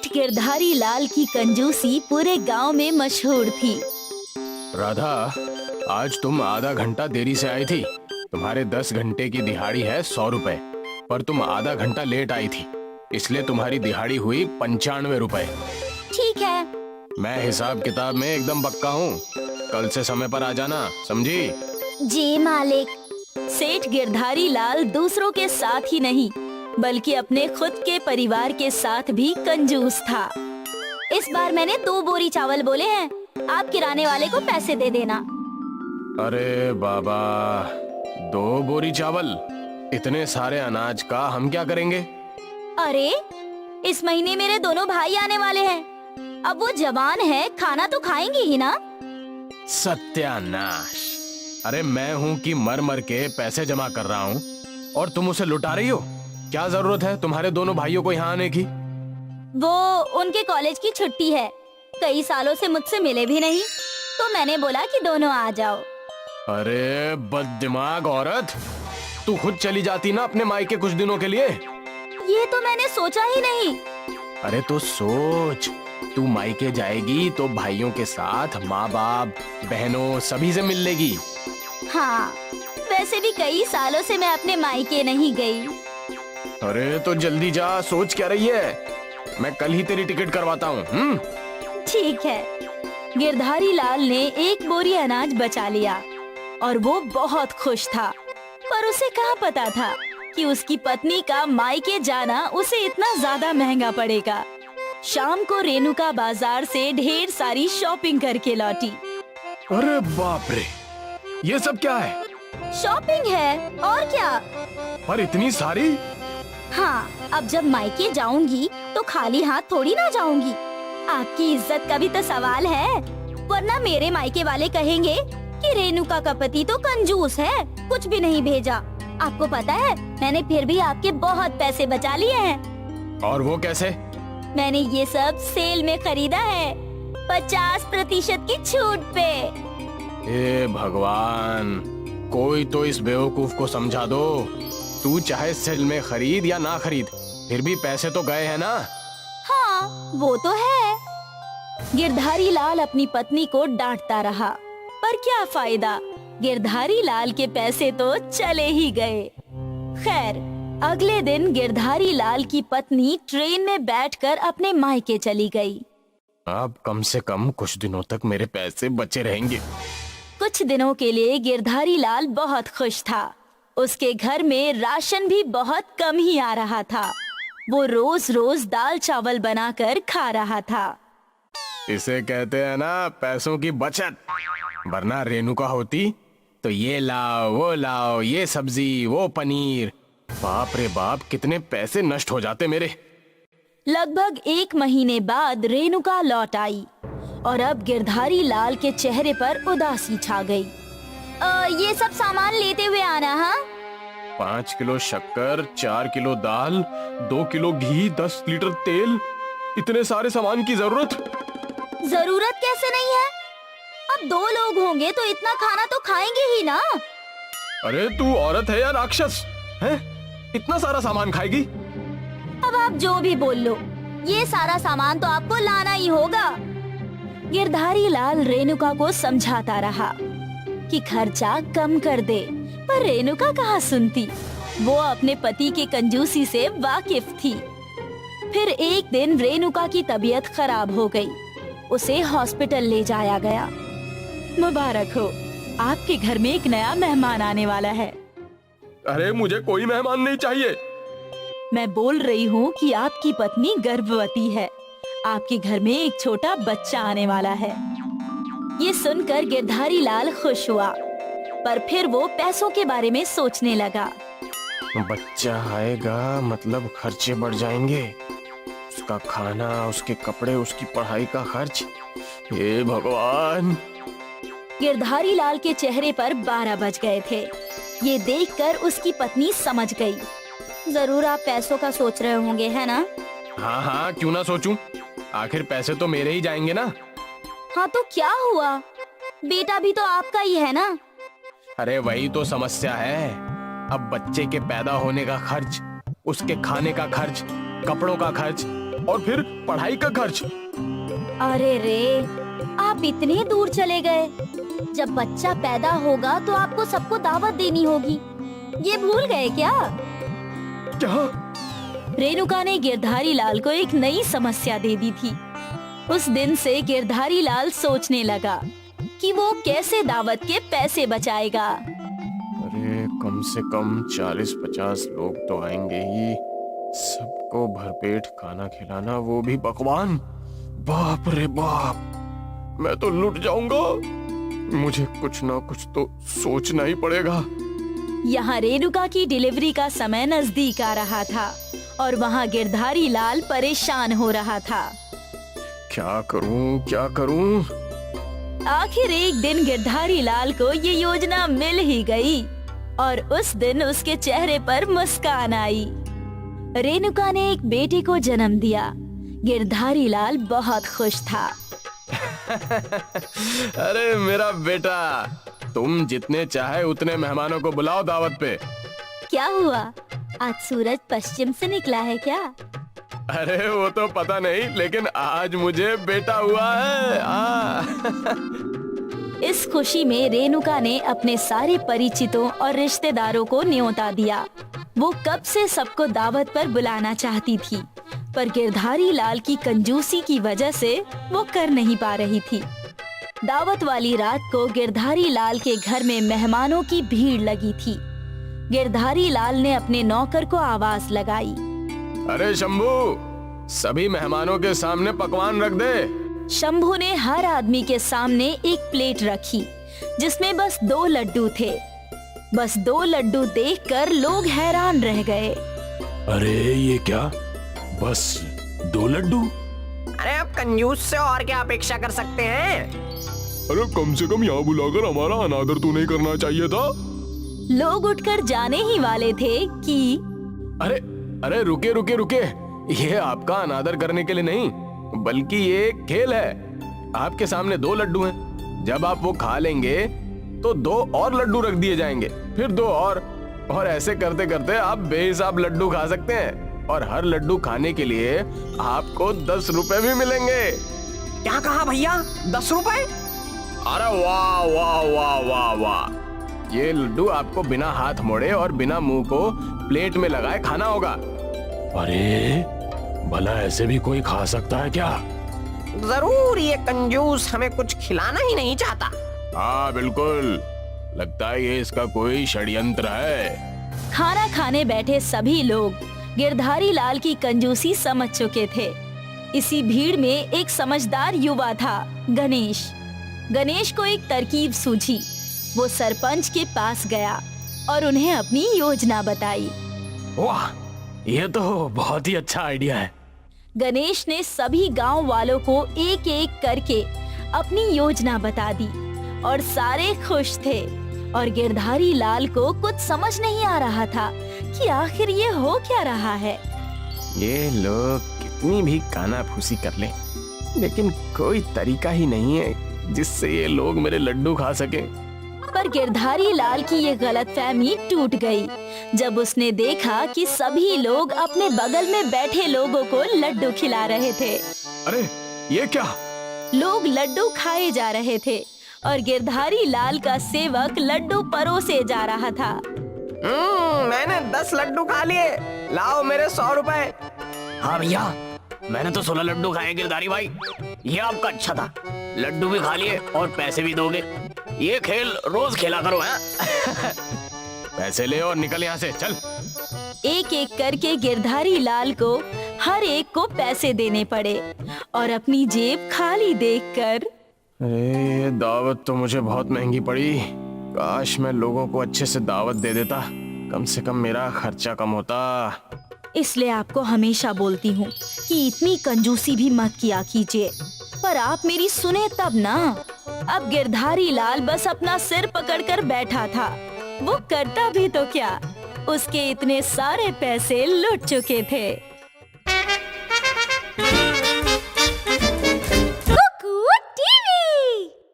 सेठ गिरधारी लाल की कंजूसी पूरे गांव में मशहूर थी। राधा, आज तुम आधा घंटा देरी से आई थी। तुम्हारे 10 घंटे की दिहाड़ी है 100 रुपए, पर तुम आधा घंटा लेट आई थी, इसलिए तुम्हारी दिहाड़ी हुई 95 रुपए। ठीक है। मैं हिसाब किताब में एकदम पक्का हूँ। कल से समय पर आ जाना, समझी? जी मालिक। सेठ गिरधारी लाल दूसरों के साथ ही नहीं बल्कि अपने खुद के परिवार के साथ भी कंजूस था। इस बार मैंने 2 बोरी चावल बोले हैं, आप किराने वाले को पैसे दे देना। अरे बाबा, 2 बोरी चावल? इतने सारे अनाज का हम क्या करेंगे? अरे, इस महीने मेरे दोनों भाई आने वाले हैं। अब वो जवान है, खाना तो खाएंगे ही ना। सत्यानाश! अरे मैं हूँ कि मर मर के पैसे जमा कर रहा हूँ और तुम उसे लुटा रही हो। क्या जरूरत है तुम्हारे दोनों भाइयों को यहाँ आने की? वो उनके कॉलेज की छुट्टी है, कई सालों से मुझसे मिले भी नहीं, तो मैंने बोला कि दोनों आ जाओ। अरे बददिमाग औरत, तू खुद चली जाती ना अपने मायके कुछ दिनों के लिए। ये तो मैंने सोचा ही नहीं। अरे तो सोच, तू मायके जाएगी तो भाइयों के साथ माँ बाप बहनों सभी से मिल लेगी। हाँ, वैसे भी कई सालों से मैं अपने मायके नहीं गई। अरे तो जल्दी जा, सोच क्या रही है? मैं कल ही तेरी टिकट करवाता हूँ। ठीक है। गिरधारी लाल ने 1 बोरी अनाज बचा लिया और वो बहुत खुश था, पर उसे कहाँ पता था कि उसकी पत्नी का मायके जाना उसे इतना ज्यादा महंगा पड़ेगा। शाम को रेणुका बाजार से ढेर सारी शॉपिंग करके लौटी। अरे बाप रे, ये सब क्या है? शॉपिंग है और क्या। पर इतनी सारी? हाँ, अब जब मायके जाऊंगी तो खाली हाथ थोड़ी ना जाऊंगी। आपकी इज्जत का भी तो सवाल है, वरना मेरे मायके वाले कहेंगे कि रेणुका का पति तो कंजूस है, कुछ भी नहीं भेजा। आपको पता है, मैंने फिर भी आपके बहुत पैसे बचा लिए हैं। और वो कैसे? मैंने ये सब सेल में खरीदा है, 50% की छूट पे। हे भगवान, कोई तो इस बेवकूफ को समझा दो। तू चाहे सेल में खरीद या ना खरीद, फिर भी पैसे तो गए हैं ना। हाँ, वो तो है। गिरधारी लाल अपनी पत्नी को डांटता रहा, पर क्या फायदा, गिरधारी लाल के पैसे तो चले ही गए। खैर, अगले दिन गिरधारी लाल की पत्नी ट्रेन में बैठकर अपने मायके चली गई। अब कम से कम कुछ दिनों तक मेरे पैसे बचे रहेंगे। कुछ दिनों के लिए गिरधारी लाल बहुत खुश था। उसके घर में राशन भी बहुत कम ही आ रहा था। वो रोज रोज दाल चावल बनाकर खा रहा था। इसे कहते हैं ना पैसों की बचत। वरना रेणुका होती तो ये लाओ वो लाओ, ये सब्जी वो पनीर, बाप रे बाप, कितने पैसे नष्ट हो जाते मेरे। लगभग 1 महीने बाद रेणुका लौट आई और अब गिरधारी लाल के चेहरे पर उदासी छा गई। ये सब सामान लेते हुए आना। हाँ, 5 किलो शक्कर, 4 किलो दाल, 2 किलो घी, 10 लीटर तेल, इतने सारे सामान की जरूरत कैसे नहीं है? अब 2 लोग होंगे तो इतना खाना तो खाएंगे ही ना। अरे तू औरत है या राक्षस है? इतना सारा सामान खाएगी? अब आप जो भी बोल लो, ये सारा सामान तो आपको लाना ही होगा। गिरधारी लाल रेणुका को समझाता रहा कि खर्चा कम कर दे, पर रेणुका कहाँ सुनती। वो अपने पति के कंजूसी से वाकिफ थी। फिर एक दिन रेणुका की तबीयत खराब हो गई। उसे हॉस्पिटल ले जाया गया। मुबारक हो, आपके घर में एक नया मेहमान आने वाला है। अरे मुझे कोई मेहमान नहीं चाहिए। मैं बोल रही हूँ कि आपकी पत्नी गर्भवती है। आपके घर में एक छोटा बच्चा आने वाला है। ये सुनकर गिरधारी लाल खुश हुआ, पर फिर वो पैसों के बारे में सोचने लगा। बच्चा आएगा मतलब खर्चे बढ़ जाएंगे। उसका खाना, उसके कपड़े, उसकी पढ़ाई का खर्च। हे भगवान! गिरधारी लाल के चेहरे पर 12 बज गए थे। ये देखकर उसकी पत्नी समझ गई। जरूर आप पैसों का सोच रहे होंगे, है ना? हाँ हाँ, क्यों ना सोचूं? आखिर पैसे तो मेरे ही जाएंगे ना। हाँ तो क्या हुआ, बेटा भी तो आपका ही है ना। अरे वही तो समस्या है। अब बच्चे के पैदा होने का खर्च, उसके खाने का खर्च, कपड़ों का खर्च, और फिर पढ़ाई का खर्च। अरे रे, आप इतने दूर चले गए। जब बच्चा पैदा होगा तो आपको सबको दावत देनी होगी, ये भूल गए क्या? क्या? रेणुका ने गिरधारी लाल को एक नई समस्या दे दी थी। उस दिन से गिरधारी लाल सोचने लगा कि वो कैसे दावत के पैसे बचाएगा। अरे कम से कम 40-50 लोग तो आएंगे ही, सबको भरपेट खाना खिलाना, वो भी पकवान। बाप रे बाप, मैं तो लुट जाऊंगा। मुझे कुछ ना कुछ तो सोचना ही पड़ेगा। यहाँ रेणुका की डिलीवरी का समय नजदीक आ रहा था और वहाँ गिरधारी लाल परेशान हो रहा था। क्या करूं, क्या करूं? आखिर एक दिन गिरधारी लाल को ये योजना मिल ही गई और उस दिन उसके चेहरे पर मुस्कान आई। रेणुका ने एक बेटे को जन्म दिया। गिरधारी लाल बहुत खुश था। अरे मेरा बेटा, तुम जितने चाहे उतने मेहमानों को बुलाओ दावत पे। क्या हुआ, आज सूरज पश्चिम से निकला है क्या? अरे वो तो पता नहीं, लेकिन आज मुझे बेटा हुआ है। इस खुशी में रेणुका ने अपने सारे परिचितों और रिश्तेदारों को न्योता दिया। वो कब से सबको दावत पर बुलाना चाहती थी, पर गिरधारी लाल की कंजूसी की वजह से वो कर नहीं पा रही थी। दावत वाली रात को गिरधारी लाल के घर में मेहमानों की भीड़ लगी थी। गिरधारी लाल ने अपने नौकर को आवाज लगाई, अरे शंभू, सभी मेहमानों के सामने पकवान रख दे। शंभू ने हर आदमी के सामने एक प्लेट रखी जिसमें बस 2 लड्डू थे। बस 2 लड्डू देखकर लोग हैरान रह गए। अरे ये क्या, बस 2 लड्डू? अरे आप कंजूस से और क्या अपेक्षा कर सकते हैं? अरे कम से कम यहाँ बुलाकर हमारा अनादर तो नहीं करना चाहिए था। लोग उठकर जाने ही वाले थे कि अरे अरे रुके रुके रुके, ये आपका अनादर करने के लिए नहीं, बल्कि ये एक खेल है। आपके सामने 2 लड्डू हैं। जब आप वो खा लेंगे तो 2 और लड्डू रख दिए जाएंगे, फिर 2 और ऐसे करते करते आप बेहिसाब लड्डू खा सकते हैं और हर लड्डू खाने के लिए आपको 10 रुपए भी मिलेंगे। क्या कहा भैया, 10 रुपए? अरे वाह वाह वाह वाह वाह, ये लड्डू आपको बिना हाथ मोड़े और बिना मुंह को प्लेट में लगाए खाना होगा। अरे भला ऐसे भी कोई खा सकता है क्या? जरूर ये कंजूस हमें कुछ खिलाना ही नहीं चाहता। हाँ बिल्कुल, लगता है ये इसका कोई षड्यंत्र है। खाना खाने बैठे सभी लोग गिरधारी लाल की कंजूसी समझ चुके थे। इसी भीड़ में एक समझदार युवा था, गणेश। गणेश को एक तरकीब सूझी। वो सरपंच के पास गया और उन्हें अपनी योजना बताई। वाह, ये तो बहुत ही अच्छा आइडिया है। गणेश ने सभी गांव वालों को एक एक करके अपनी योजना बता दी और सारे खुश थे। और गिरधारी लाल को कुछ समझ नहीं आ रहा था कि आखिर ये हो क्या रहा है। ये लोग कितनी भी कानाफूसी कर लें, लेकिन कोई तरीका ही नहीं है जिससे ये लोग मेरे लड्डू खा सकें। पर गिरधारी लाल की ये गलतफहमी टूट गई जब उसने देखा कि सभी लोग अपने बगल में बैठे लोगों को लड्डू खिला रहे थे। अरे ये क्या? लोग लड्डू खाए जा रहे थे और गिरधारी लाल का सेवक लड्डू परोसे जा रहा था। मैंने 10 लड्डू खा लिए, लाओ मेरे 100 रुपए। हाँ भैया, मैंने तो 16 लड्डू खाए गिरधारी भाई। ये आपका अच्छा था, लड्डू भी खा लिए और पैसे भी दोगे। ये खेल रोज खेला करो हैं? पैसे ले और निकल यहाँ से, चल। एक एक करके गिरधारी लाल को हर एक को पैसे देने पड़े और अपनी जेब खाली देखकर अरे दावत तो मुझे बहुत महंगी पड़ी। काश मैं लोगों को अच्छे से दावत दे देता, कम से कम मेरा खर्चा कम होता। इसलिए आपको हमेशा बोलती हूँ कि इतनी कंजूसी भी मत किया कीजिए, पर आप मेरी सुने तब ना। अब गिरधारी लाल बस अपना सिर पकड़कर बैठा था। वो करता भी तो क्या, उसके इतने सारे पैसे लुट चुके थे।